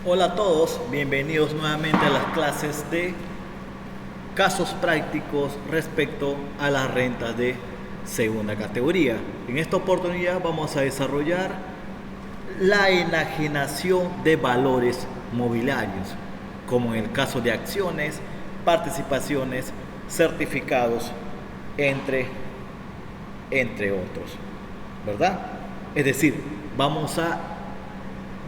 Hola a todos, bienvenidos nuevamente a las clases de casos prácticos respecto a las rentas de segunda categoría. En esta oportunidad vamos a desarrollar la enajenación de valores mobiliarios, como en el caso de acciones, participaciones, certificados, entre, entre otros, ¿verdad? Es decir, vamos a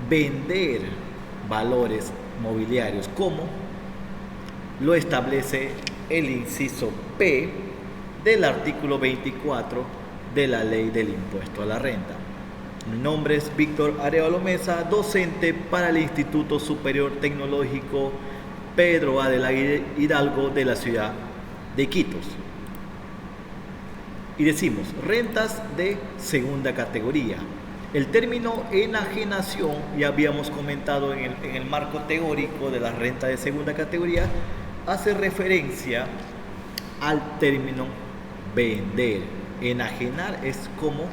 vender valores mobiliarios como lo establece el inciso P del artículo 24 de la ley del impuesto a la renta. Mi nombre es Víctor Arevalo Mesa, docente para el Instituto Superior Tecnológico Pedro A. de la Hidalgo de la ciudad de Iquitos. Y decimos rentas de segunda categoría. El término enajenación, ya habíamos comentado en el marco teórico de la renta de segunda categoría, hace referencia al término vender. Enajenar es como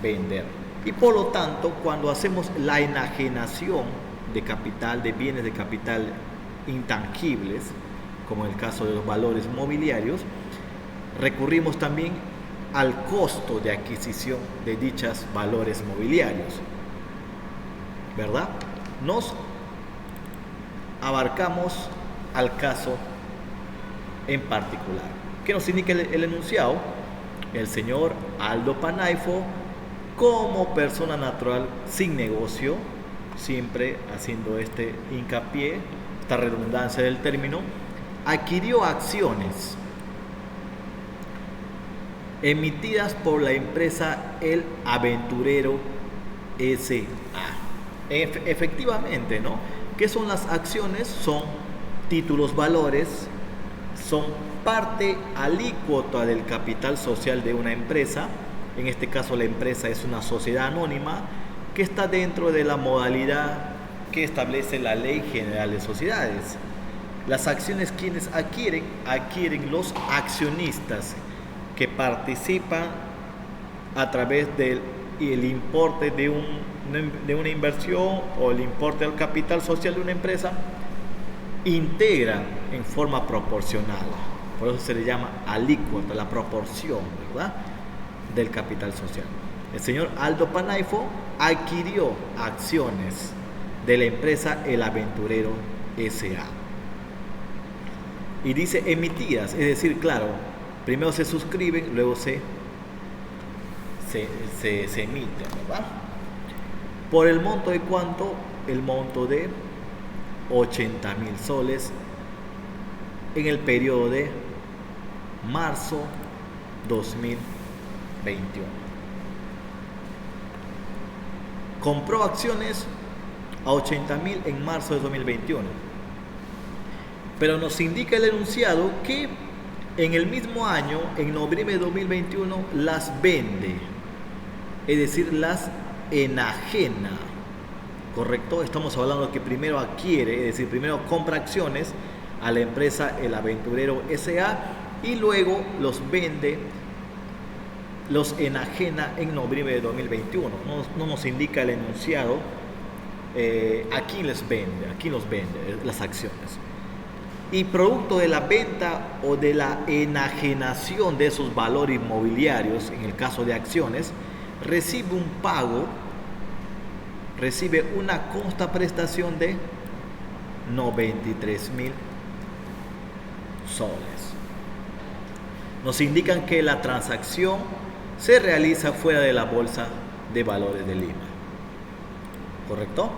vender. Y por lo tanto, cuando hacemos la enajenación de capital, de bienes de capital intangibles, como en el caso de los valores mobiliarios, recurrimos también al costo de adquisición de dichos valores mobiliarios, ¿verdad? Nos abarcamos al caso en particular. ¿Qué nos indica el enunciado? El señor Aldo Panaifo, como persona natural sin negocio, siempre haciendo este hincapié, esta redundancia del término, adquirió acciones emitidas por la empresa El Aventurero S.A. Efectivamente, ¿no? ¿Qué son las acciones? Son títulos valores, son parte alícuota del capital social de una empresa. En este caso la empresa es una sociedad anónima que está dentro de la modalidad que establece la Ley General de Sociedades. Las acciones, ¿quiénes adquieren? Adquieren los accionistas que participan a través del importe de una inversión o el importe del capital social de una empresa, integran en forma proporcional. Por eso se le llama alícuota, la proporción, ¿verdad?, del capital social. El señor Aldo Panaifo adquirió acciones de la empresa El Aventurero S.A. Y dice emitidas, es decir, claro, primero se suscriben, luego se emiten, ¿verdad? ¿Por el monto de cuánto? El monto de 80.000 soles en el periodo de marzo 2021. Compró acciones a 80.000 en marzo de 2021. Pero nos indica el enunciado que en el mismo año, en noviembre de 2021, las vende, es decir, las enajena, ¿correcto? Estamos hablando que primero adquiere, es decir, primero compra acciones a la empresa El Aventurero S.A. y luego los vende, los enajena en noviembre de 2021. No nos indica el enunciado a quién les vende, a quién los vende las acciones. Y producto de la venta o de la enajenación de esos valores inmobiliarios, en el caso de acciones, recibe un pago, recibe una contraprestación de 93.000 soles. Nos indican que la transacción se realiza fuera de la Bolsa de Valores de Lima. ¿Correcto?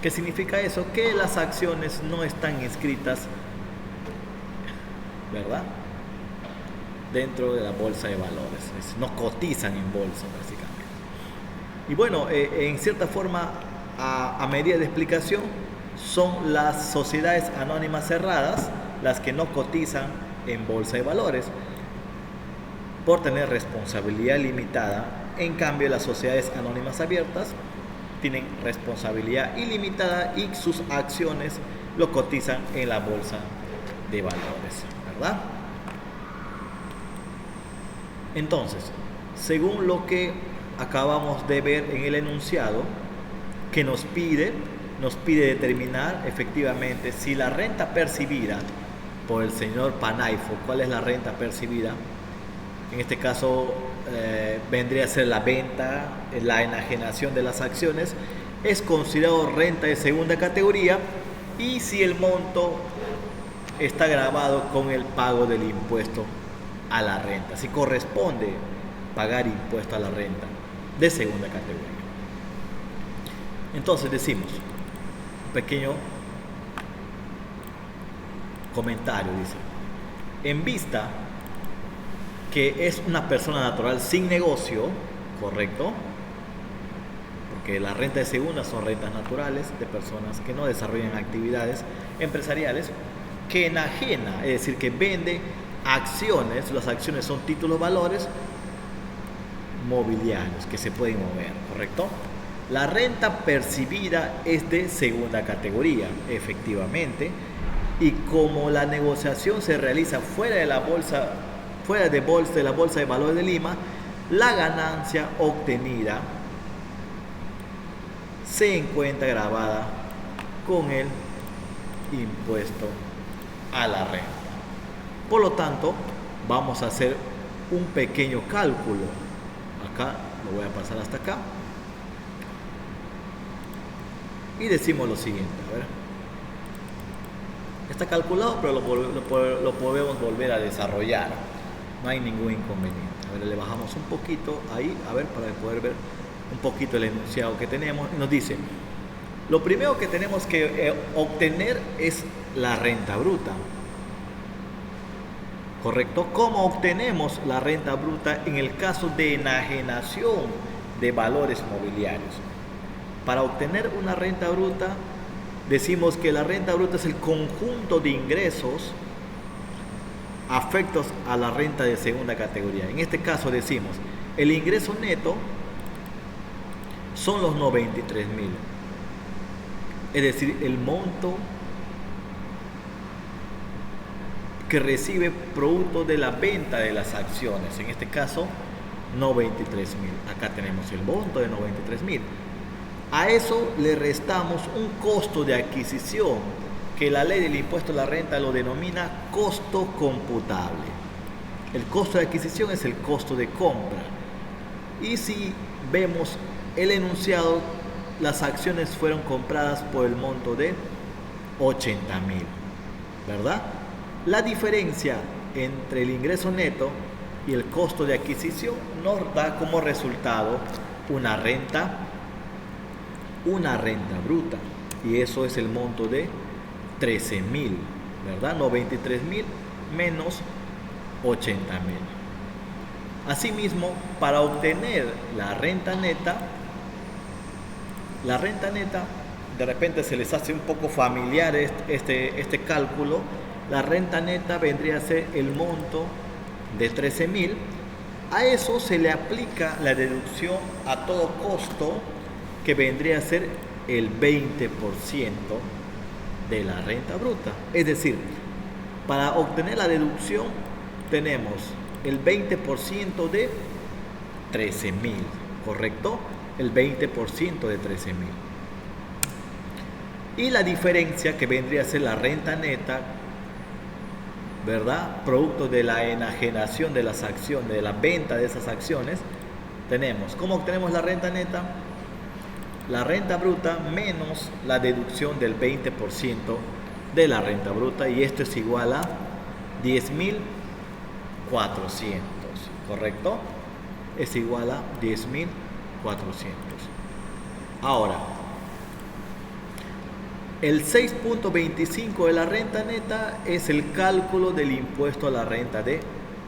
¿Qué significa eso? Que las acciones no están inscritas, ¿verdad?, dentro de la bolsa de valores, no cotizan en bolsa básicamente. Y bueno, en cierta forma, a medida de explicación, son las sociedades anónimas cerradas las que no cotizan en bolsa de valores por tener responsabilidad limitada. En cambio, las sociedades anónimas abiertas tienen responsabilidad ilimitada y sus acciones lo cotizan en la bolsa de valores, ¿verdad? Entonces, según lo que acabamos de ver en el enunciado, que nos pide nos pide determinar efectivamente si la renta percibida por el señor Panaifo, ¿cuál es la renta percibida? En este caso vendría a ser la venta, la enajenación de las acciones, es considerado renta de segunda categoría, y si el monto está grabado con el pago del impuesto a la renta, si corresponde pagar impuesto a la renta de segunda categoría. Entonces decimos, un pequeño comentario, dice: en vista que es una persona natural sin negocio, correcto, porque la renta de segunda son rentas naturales de personas que no desarrollan actividades empresariales, que enajena, es decir, que vende acciones. Las acciones son títulos, valores mobiliarios que se pueden mover, correcto. La renta percibida es de segunda categoría, efectivamente, y como la negociación se realiza fuera de la bolsa de valores de Lima, la ganancia obtenida se encuentra grabada con el impuesto a la renta. Por lo tanto, vamos a hacer un pequeño cálculo. Acá lo voy a pasar hasta acá y decimos lo siguiente. A ver, está calculado, pero lo podemos volver a desarrollar, no hay ningún inconveniente. A ver, le bajamos un poquito ahí, a ver, para poder ver un poquito el enunciado que tenemos. Y nos dice: lo primero que tenemos que obtener es la renta bruta, correcto. ¿Cómo obtenemos la renta bruta en el caso de enajenación de valores mobiliarios? Para obtener una renta bruta, decimos que la renta bruta es el conjunto de ingresos afectos a la renta de segunda categoría. En este caso decimos, el ingreso neto son los 93.000, es decir, el monto que recibe producto de la venta de las acciones. En este caso, 93.000. Acá tenemos el monto de 93.000. A eso le restamos un costo de adquisición que la ley del impuesto a la renta lo denomina costo computable. El costo de adquisición es el costo de compra. Y si vemos el enunciado, las acciones fueron compradas por el monto de 80.000, ¿verdad? La diferencia entre el ingreso neto y el costo de adquisición nos da como resultado una renta bruta, y eso es el monto de 13.000, ¿verdad? 93.000 menos 80.000. Asimismo, para obtener la renta neta, de repente se les hace un poco familiar este cálculo. La renta neta vendría a ser el monto de 13.000. A eso se le aplica la deducción a todo costo, que vendría a ser el 20% de la renta bruta. Es decir, para obtener la deducción tenemos el 20% de 13.000, ¿correcto? El 20% de 13.000. Y la diferencia, que vendría a ser la renta neta, ¿verdad? Producto de la enajenación de las acciones, de la venta de esas acciones, tenemos. ¿Cómo obtenemos la renta neta? La renta bruta menos la deducción del 20% de la renta bruta, y esto es igual a 10.400, ¿correcto? Es igual a 10.400. Ahora, el 6.25 de la renta neta es el cálculo del impuesto a la renta de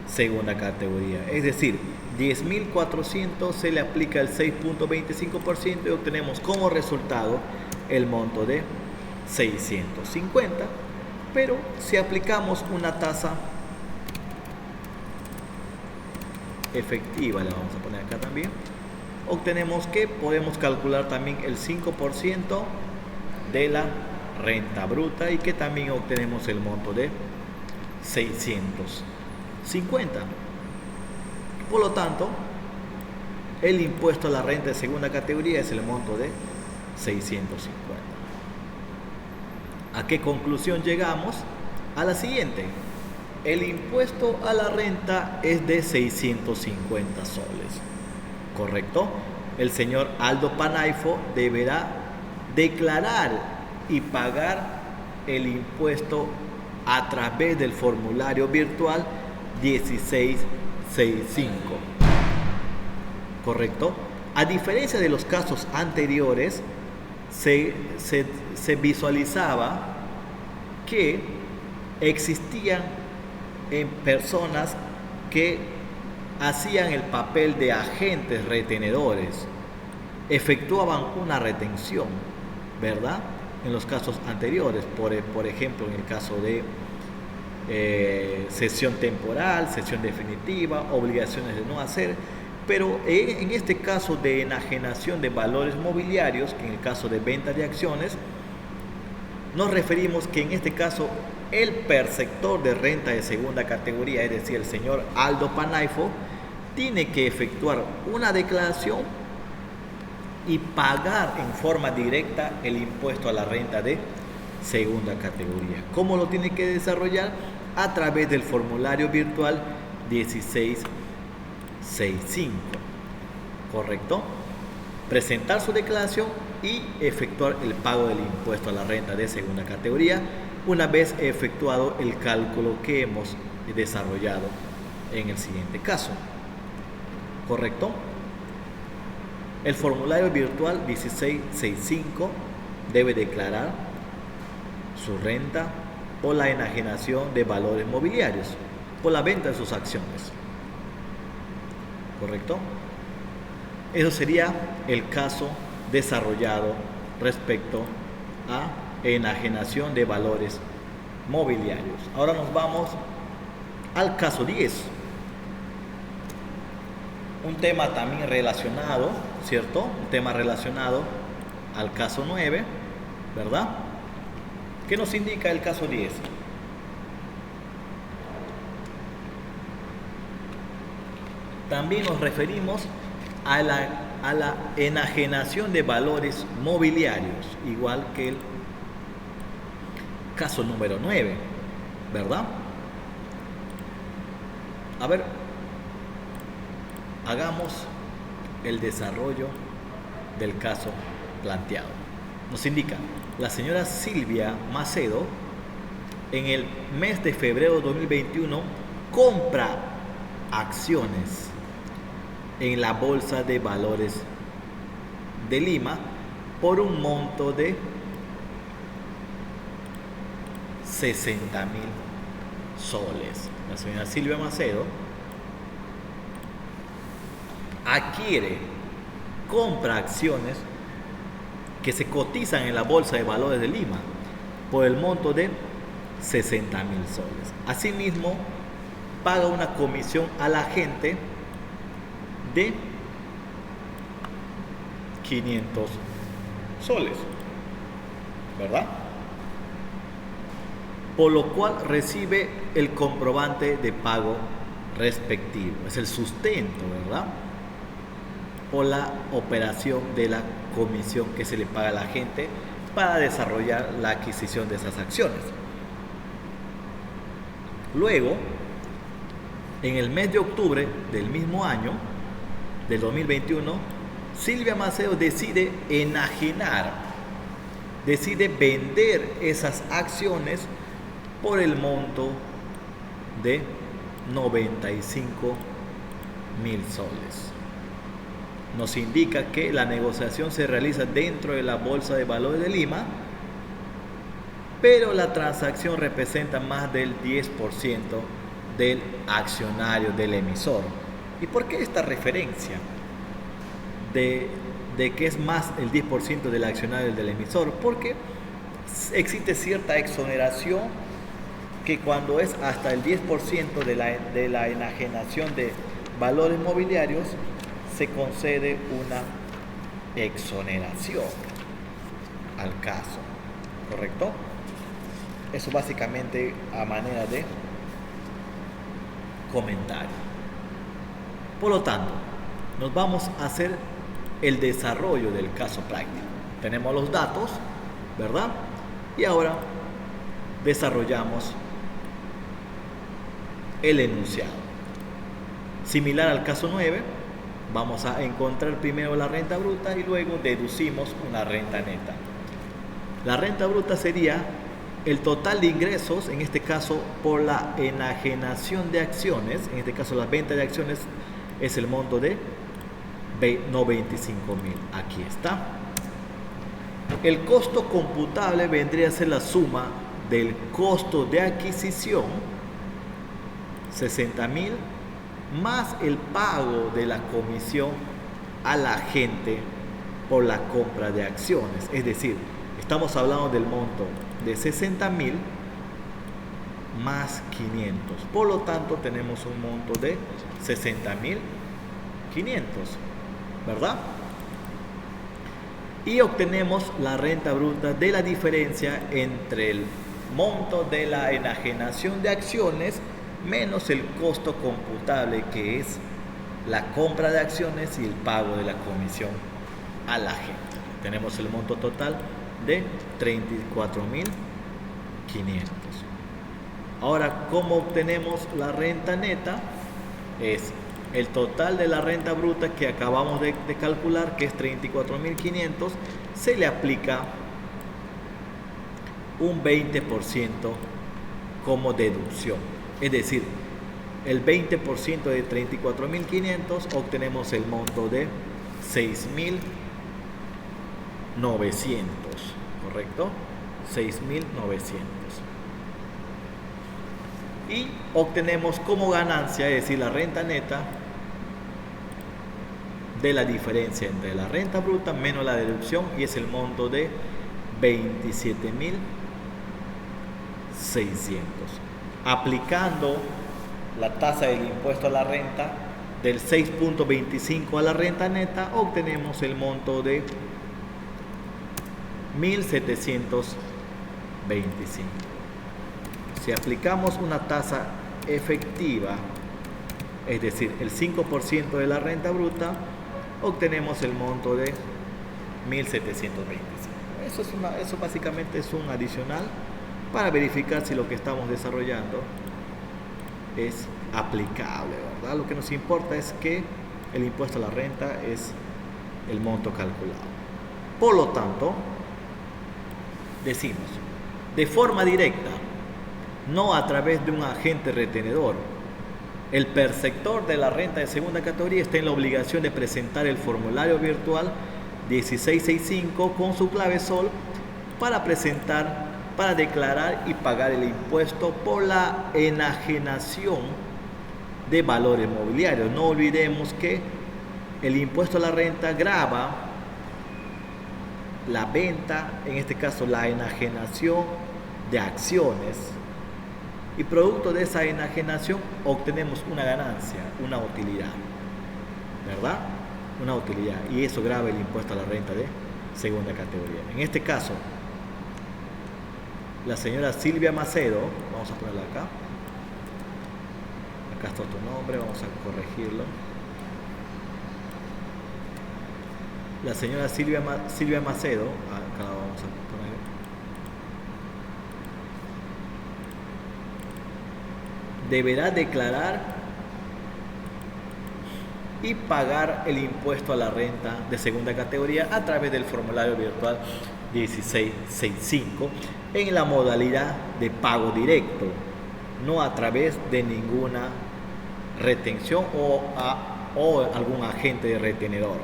segunda categoría. Es decir, 10.400 se le aplica el 6.25% y obtenemos como resultado el monto de 650. Pero si aplicamos una tasa efectiva, le vamos a poner acá también, obtenemos que podemos calcular también el 5% de la renta bruta, y que también obtenemos el monto de 650. Por lo tanto, el impuesto a la renta de segunda categoría es el monto de 650. ¿A qué conclusión llegamos? A la siguiente. El impuesto a la renta es de 650 soles. ¿Correcto? El señor Aldo Panaifo deberá declarar y pagar el impuesto a través del formulario virtual 1665. ¿Correcto? A diferencia de los casos anteriores, se visualizaba que existían personas que hacían el papel de agentes retenedores, efectuaban una retención, ¿verdad? En los casos anteriores, por ejemplo, en el caso de cesión temporal, cesión definitiva, obligaciones de no hacer, pero en este caso de enajenación de valores mobiliarios, que en el caso de venta de acciones, nos referimos que en este caso el perceptor de renta de segunda categoría, es decir, el señor Aldo Panaifo, tiene que efectuar una declaración y pagar en forma directa el impuesto a la renta de segunda categoría. ¿Cómo lo tiene que desarrollar? A través del formulario virtual 1665. ¿Correcto? Presentar su declaración y efectuar el pago del impuesto a la renta de segunda categoría una vez efectuado el cálculo que hemos desarrollado en el siguiente caso. ¿Correcto? El formulario virtual 1665 debe declarar su renta o la enajenación de valores mobiliarios por la venta de sus acciones. ¿Correcto? Eso sería el caso desarrollado respecto a enajenación de valores mobiliarios. Ahora nos vamos al caso 10. Un tema también relacionado, ¿cierto? Un tema relacionado al caso 9, ¿verdad? ¿Qué nos indica el caso 10? También nos referimos a la enajenación de valores mobiliarios, igual que el caso número 9, ¿verdad? A ver, hagamos el desarrollo del caso planteado. Nos indica, la señora Silvia Macedo, en el mes de febrero de 2021, compra acciones en la Bolsa de Valores de Lima por un monto de 60.000 soles. La señora Silvia Macedo compra acciones que se cotizan en la Bolsa de Valores de Lima por el monto de 60.000 soles. Asimismo, paga una comisión a la gente de 500 soles, ¿verdad? Por lo cual recibe el comprobante de pago respectivo. Es el sustento, ¿verdad? Por la operación de la comisión que se le paga a la gente para desarrollar la adquisición de esas acciones. Luego, en el mes de octubre del mismo año, del 2021, Silvia Macedo decide enajenar, decide vender esas acciones por el monto de 95.000 soles. Nos indica que la negociación se realiza dentro de la Bolsa de Valores de Lima, pero la transacción representa más del 10% del accionario del emisor. ¿Y por qué esta referencia de que es más el 10% del accionario del emisor? Porque existe cierta exoneración que cuando es hasta el 10% de la enajenación de valores mobiliarios, se concede una exoneración al caso, ¿correcto? Eso básicamente a manera de comentario. Por lo tanto, nos vamos a hacer el desarrollo del caso práctico. Tenemos los datos, ¿verdad? Y ahora desarrollamos el enunciado. Similar al caso 9, vamos a encontrar primero la renta bruta y luego deducimos una renta neta. La renta bruta sería el total de ingresos, en este caso por la enajenación de acciones, en este caso la venta de acciones es el monto de no 25,000, aquí está. El costo computable vendría a ser la suma del costo de adquisición, 60,000, más el pago de la comisión a la gente por la compra de acciones. Es decir, estamos hablando del monto de 60,000 más 500. Por lo tanto, tenemos un monto de 60,500, ¿verdad? Y obtenemos la renta bruta de la diferencia entre el monto de la enajenación de acciones menos el costo computable, que es la compra de acciones y el pago de la comisión a la gente. Tenemos el monto total de 34,500. Ahora, ¿cómo obtenemos la renta neta? Es el total de la renta bruta que acabamos de calcular, que es 34,500, se le aplica un 20% como deducción. Es decir, el 20% de 34,500 obtenemos el monto de 6,900, ¿correcto? 6,900. Y obtenemos como ganancia, es decir, la renta neta, de la diferencia entre la renta bruta menos la deducción, y es el monto de 27,600. Aplicando la tasa del impuesto a la renta del 6,25 a la renta neta, obtenemos el monto de 1,725. Si aplicamos una tasa efectiva, es decir, el 5% de la renta bruta, obtenemos el monto de 1,725. Eso básicamente es un adicional para verificar si lo que estamos desarrollando es aplicable, ¿verdad? Lo que nos importa es que el impuesto a la renta es el monto calculado. Por lo tanto, decimos, de forma directa, no a través de un agente retenedor, el perceptor de la renta de segunda categoría está en la obligación de presentar el formulario virtual 1665 con su clave SOL para declarar y pagar el impuesto por la enajenación de valores mobiliarios. No olvidemos que el impuesto a la renta grava la venta, en este caso la enajenación de acciones, y producto de esa enajenación obtenemos una ganancia, una utilidad, ¿verdad? Una utilidad, y eso grava el impuesto a la renta de segunda categoría. En este caso, la señora Silvia Macedo, vamos a ponerla acá está tu nombre, vamos a corregirlo. La señora Silvia Macedo, acá la vamos a poner. Deberá declarar y pagar el impuesto a la renta de segunda categoría a través del formulario virtual 1665 en la modalidad de pago directo, no a través de ninguna retención o algún agente de retenedor.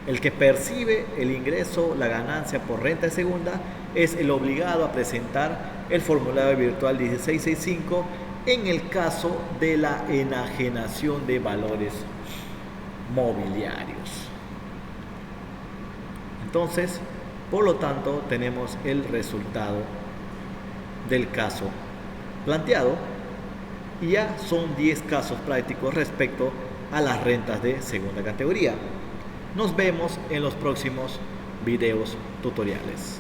El que percibe el ingreso, la ganancia por renta de segunda, es el obligado a presentar el formulario virtual 1665 en el caso de la enajenación de valores mobiliarios. Entonces, por lo tanto, tenemos el resultado del caso planteado y ya son 10 casos prácticos respecto a las rentas de segunda categoría. Nos vemos en los próximos videos tutoriales.